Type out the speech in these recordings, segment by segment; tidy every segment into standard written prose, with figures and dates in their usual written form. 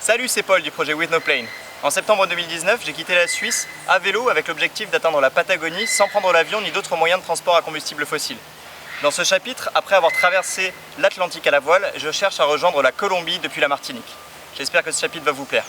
Salut, c'est Paul du projet With No Plane. En septembre 2019, j'ai quitté la Suisse à vélo avec l'objectif d'atteindre la Patagonie sans prendre l'avion ni d'autres moyens de transport à combustible fossile. Dans ce chapitre, après avoir traversé l'Atlantique à la voile, je cherche à rejoindre la Colombie depuis la Martinique. J'espère que ce chapitre va vous plaire.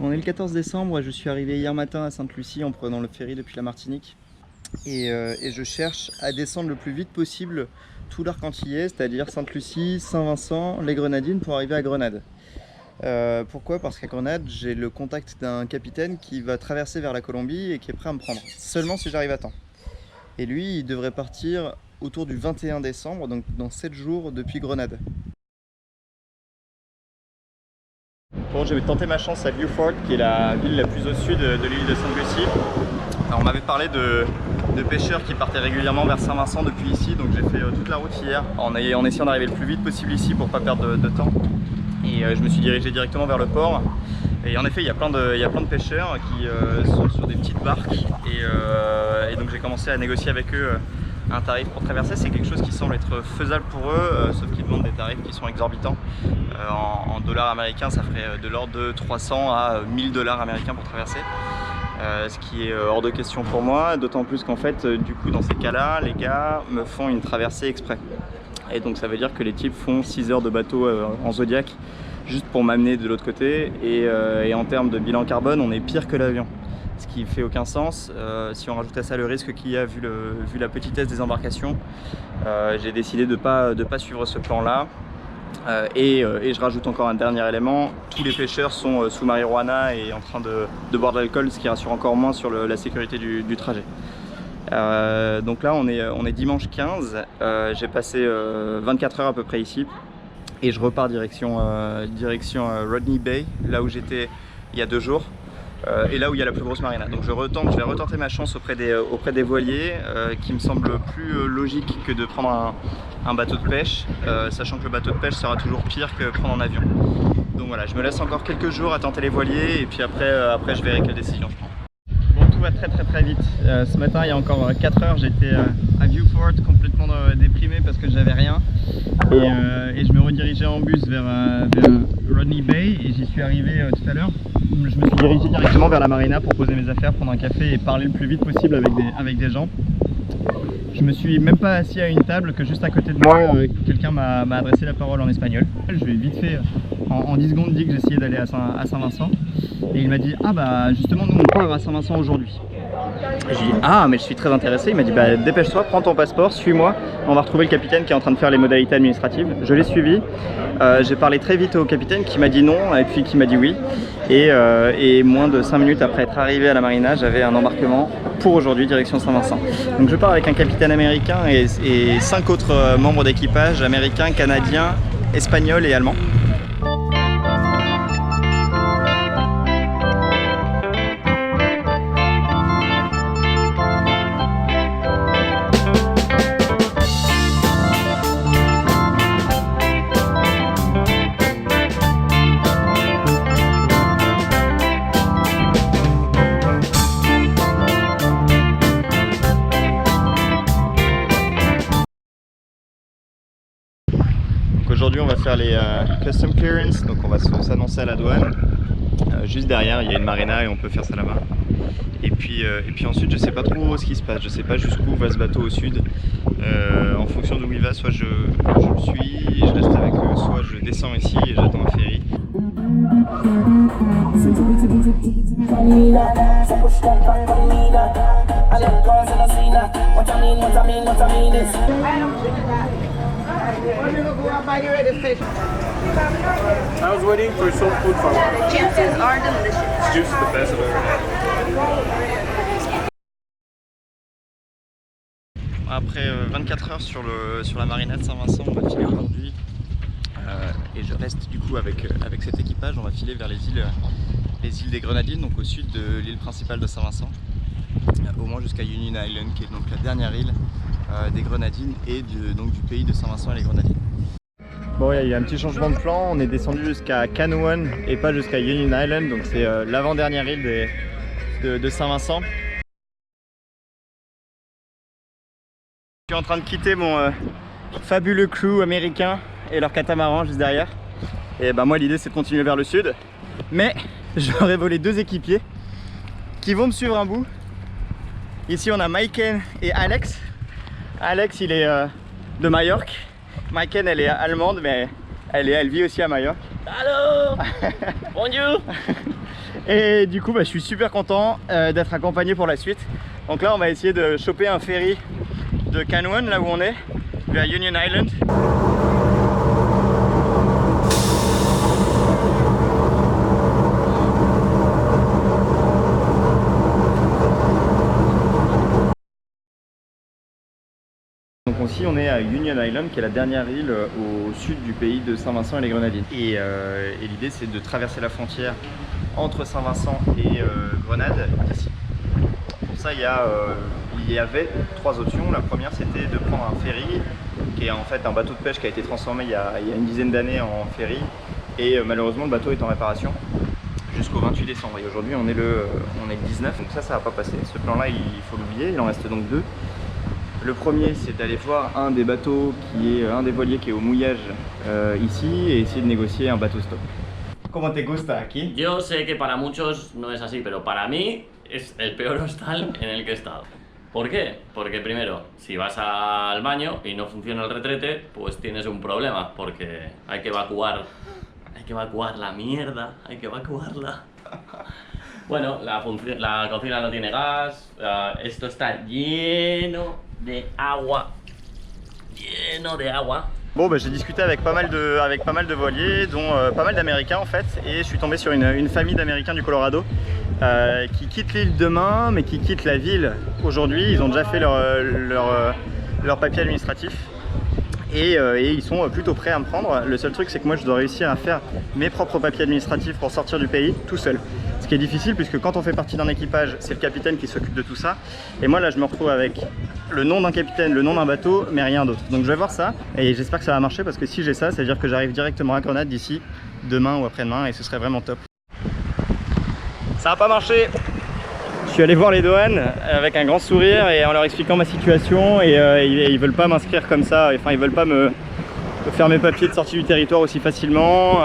On est le 14 décembre, je suis arrivé hier matin à Sainte-Lucie en prenant le ferry depuis la Martinique et je cherche à descendre le plus vite possible tout l'arc antillais, c'est-à-dire Sainte-Lucie, Saint-Vincent, les Grenadines pour arriver à Grenade. Pourquoi? Parce qu'à Grenade, j'ai le contact d'un capitaine qui va traverser vers la Colombie et qui est prêt à me prendre, seulement si j'arrive à temps. Et lui, il devrait partir autour du 21 décembre, donc dans 7 jours depuis Grenade. Bon, je vais tenter ma chance à Vieux-Fort, qui est la ville la plus au sud de l'île de Sainte-Lucie. On m'avait parlé de pêcheurs qui partaient régulièrement vers Saint-Vincent depuis ici, donc j'ai fait toute la route hier en essayant d'arriver le plus vite possible ici pour ne pas perdre de temps. Et je me suis dirigé directement vers le port. Et en effet, il y a plein de pêcheurs qui sont sur des petites barques. Et donc j'ai commencé à négocier avec eux un tarif pour traverser. C'est quelque chose qui semble être faisable pour eux, sauf qu'ils demandent des tarifs qui sont exorbitants. En dollars américains, ça ferait de l'ordre de 300 à 1000 dollars américains pour traverser. Ce qui est hors de question pour moi, d'autant plus qu'en fait, du coup, dans ces cas-là, les gars me font une traversée exprès. Et donc ça veut dire que les types font 6 heures de bateau en Zodiac juste pour m'amener de l'autre côté. Et en termes de bilan carbone, on est pire que l'avion. Ce qui fait aucun sens. Si on rajoute à ça le risque qu'il y a vu la petitesse des embarcations, j'ai décidé de pas suivre ce plan-là. Et je rajoute encore un dernier élément, tous les pêcheurs sont sous marijuana et en train de boire de l'alcool, ce qui rassure encore moins sur la sécurité du trajet. Donc là on est dimanche 15, j'ai passé 24 heures à peu près ici et je repars direction Rodney Bay, là où j'étais il y a 2 jours. Et là où il y a la plus grosse marina. Donc je vais retenter ma chance auprès des voiliers, qui me semble plus logique que de prendre un bateau de pêche, sachant que le bateau de pêche sera toujours pire que prendre un avion. Donc voilà, je me laisse encore quelques jours à tenter les voiliers et puis après je verrai quelle décision je prends. Bon, tout va très vite. Ce matin, il y a encore 4 heures, j'étais à Vieux-Fort complètement déprimé parce que j'avais rien. Et je me redirigeais en bus vers Rodney Bay et j'y suis arrivé tout à l'heure. Je me suis dirigé directement vers la marina pour poser mes affaires, prendre un café et parler le plus vite possible avec des gens. Je me suis même pas assis à une table que juste à côté de moi, quelqu'un m'a adressé la parole en espagnol. Je lui ai vite fait, en 10 secondes, dit que j'essayais d'aller à Saint-Vincent. Et il m'a dit, ah bah justement nous on part à Saint-Vincent aujourd'hui. J'ai dit, ah mais je suis très intéressé. Il m'a dit, bah dépêche-toi, prends ton passeport, suis-moi, on va retrouver le capitaine qui est en train de faire les modalités administratives. Je l'ai suivi, j'ai parlé très vite au capitaine qui m'a dit non et puis qui m'a dit oui. Et moins de 5 minutes après être arrivé à la marina, j'avais un embarquement pour aujourd'hui direction Saint-Vincent. Donc je pars avec un capitaine américain et 5 autres membres d'équipage américains, canadiens, espagnols et allemands. Aujourd'hui on va faire les custom clearance, donc on va s'annoncer à la douane. Juste derrière il y a une marina et on peut faire ça là-bas. Et puis ensuite je sais pas trop ce qui se passe, je sais pas jusqu'où va ce bateau au sud. En fonction d'où il va, soit je le suis et je reste avec eux, soit je descends ici et j'attends un ferry. I was waiting for soul food for a while. Juices are delicious. Juice is the best I've ever had. Après 24 heures sur la marina de Saint-Vincent, on va filer aujourd'hui. Et je reste du coup avec cet équipage, on va filer vers les îles les îles des Grenadines, donc au sud de l'île principale de Saint-Vincent, au moins jusqu'à Union Island, qui est donc la dernière île des Grenadines et donc du pays de Saint-Vincent et les Grenadines. Bon, il y a un petit changement de plan, on est descendu jusqu'à Canouan et pas jusqu'à Union Island, donc c'est l'avant-dernière île de Saint-Vincent. Je suis en train de quitter mon fabuleux crew américain et leur catamaran juste derrière. Et bah moi l'idée c'est de continuer vers le sud, mais j'aurais volé 2 équipiers qui vont me suivre un bout. Ici on a Maiken et Alex. Alex il est de Majorque. Maiken elle est allemande mais elle vit aussi à Majorque. Allô. Bonjour. Et du coup bah, je suis super content d'être accompagné pour la suite. Donc là on va essayer de choper un ferry de Canouan là où on est vers Union Island. Donc ici on est à Union Island qui est la dernière île au sud du pays de Saint-Vincent et les Grenadines. Et l'idée c'est de traverser la frontière entre Saint-Vincent et Grenade ici. Pour ça il y avait 3 options. La première c'était de prendre un ferry qui est en fait un bateau de pêche qui a été transformé il y a une dizaine d'années en ferry et malheureusement le bateau est en réparation jusqu'au 28 décembre et aujourd'hui on est le 19 donc ça va pas passer. Ce plan là il faut l'oublier, il en reste donc 2. Le premier c'est d'aller voir un des bateaux un des voiliers qui est au mouillage ici et essayer de négocier un bateau stop. ¿Cómo te gusta aquí? Yo sé que para muchos no es así, pero para mí es el peor hostal en el que he estado. ¿Por qué? Porque primero, si vas al baño y no funciona el retrete, pues tienes un problema, porque hay que evacuar la mierda, hay que evacuarla. Bueno, la cocina no tiene gas, esto está lleno de agua, Bon bah, j'ai discuté avec pas mal de voiliers, dont pas mal d'Américains en fait, et je suis tombé sur une famille d'Américains du Colorado qui quittent l'île demain, mais qui quittent la ville aujourd'hui. Ils ont déjà fait leur papier administratif et ils sont plutôt prêts à me prendre. Le seul truc c'est que moi je dois réussir à faire mes propres papiers administratifs pour sortir du pays tout seul. Ce qui est difficile puisque quand on fait partie d'un équipage, c'est le capitaine qui s'occupe de tout ça. Et moi là je me retrouve avec le nom d'un capitaine, le nom d'un bateau, mais rien d'autre. Donc je vais voir ça et j'espère que ça va marcher parce que si j'ai ça, ça veut dire que j'arrive directement à Grenade d'ici demain ou après-demain et ce serait vraiment top. Ça n'a pas marché. Je suis allé voir les douanes avec un grand sourire et en leur expliquant ma situation et ils veulent pas m'inscrire comme ça, enfin ils veulent pas me faire mes papiers de sortie du territoire aussi facilement.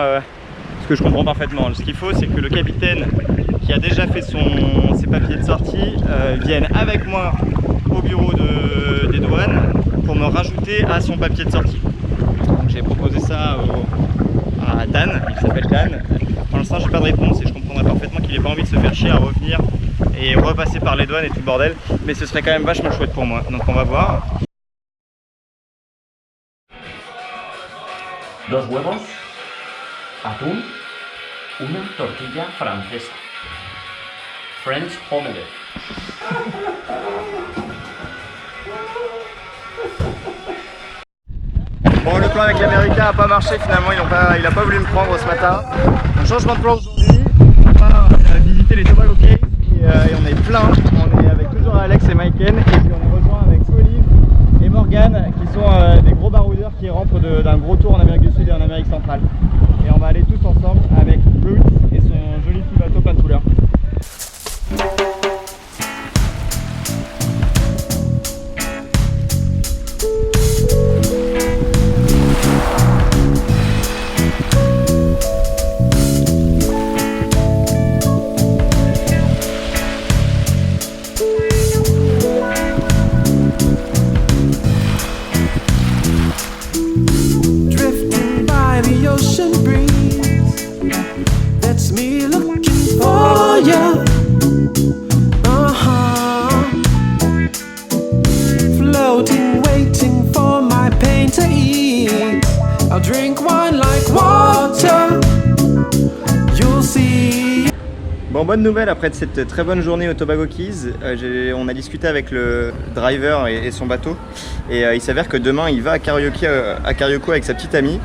Ce que je comprends parfaitement. Ce qu'il faut c'est que le capitaine qui a déjà fait ses papiers de sortie vienne avec moi au bureau des douanes pour me rajouter à son papier de sortie. Donc j'ai proposé ça à Dan, il s'appelle Dan. Pour l'instant j'ai pas de réponse et je comprendrais parfaitement qu'il n'ait pas envie de se faire chier à revenir et repasser par les douanes et tout le bordel, mais ce serait quand même vachement chouette pour moi, donc on va voir. Dos huevos, atún, una tortilla francesa. French omelette. Bon, le plan avec l'américain n'a pas marché finalement, il n'a pas voulu me prendre ce matin. Un changement de plan aujourd'hui, on va visiter les Tobago Cays et on est plein. On est avec toujours Alex et Maiken et puis on est rejoint avec Olive et Morgan qui sont des gros baroudeurs qui rentrent d'un gros tour en Amérique du Sud et en Amérique centrale. Et on va aller tous ensemble avec Bruce et son joli petit bateau plein de couleurs. Bon, bonne nouvelle après cette très bonne journée au Tobago Cays, on a discuté avec le driver et son bateau et il s'avère que demain il va à Carriacou avec sa petite amie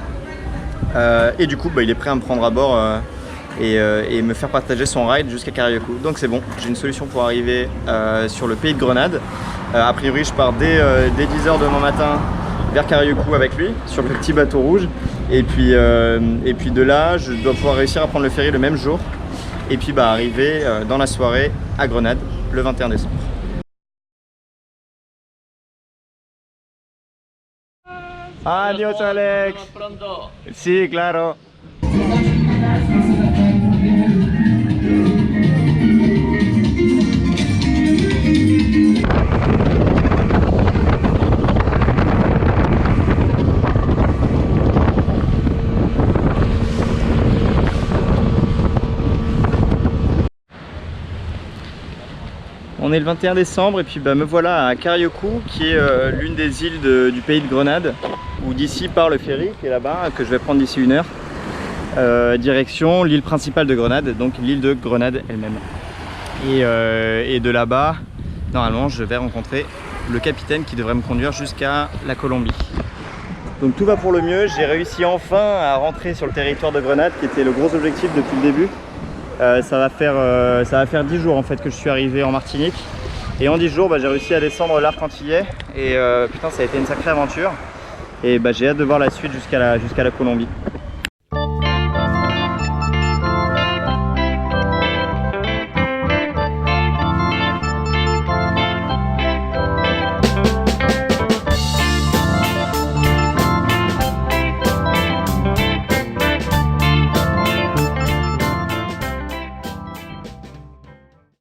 et du coup il est prêt à me prendre à bord et me faire partager son ride jusqu'à Carriacou. Donc c'est bon, j'ai une solution pour arriver sur le pays de Grenade. A priori je pars dès 10h demain matin vers Carriacou avec lui, sur le petit bateau rouge. Et puis de là, je dois pouvoir réussir à prendre le ferry le même jour. Et puis arriver dans la soirée à Grenade le 21 décembre. Adiós Alex. Sí, claro. On est le 21 décembre et puis me voilà à Carriacou qui est l'une des îles du pays de Grenade où d'ici part le ferry qui est là-bas que je vais prendre d'ici 1 heure direction l'île principale de Grenade, donc l'île de Grenade elle-même. Et de là-bas, normalement je vais rencontrer le capitaine qui devrait me conduire jusqu'à la Colombie. Donc tout va pour le mieux, j'ai réussi enfin à rentrer sur le territoire de Grenade qui était le gros objectif depuis le début. Ça va faire 10 jours en fait que je suis arrivé en Martinique et en 10 jours j'ai réussi à descendre l'arc antillais et putain ça a été une sacrée aventure et j'ai hâte de voir la suite jusqu'à la Colombie.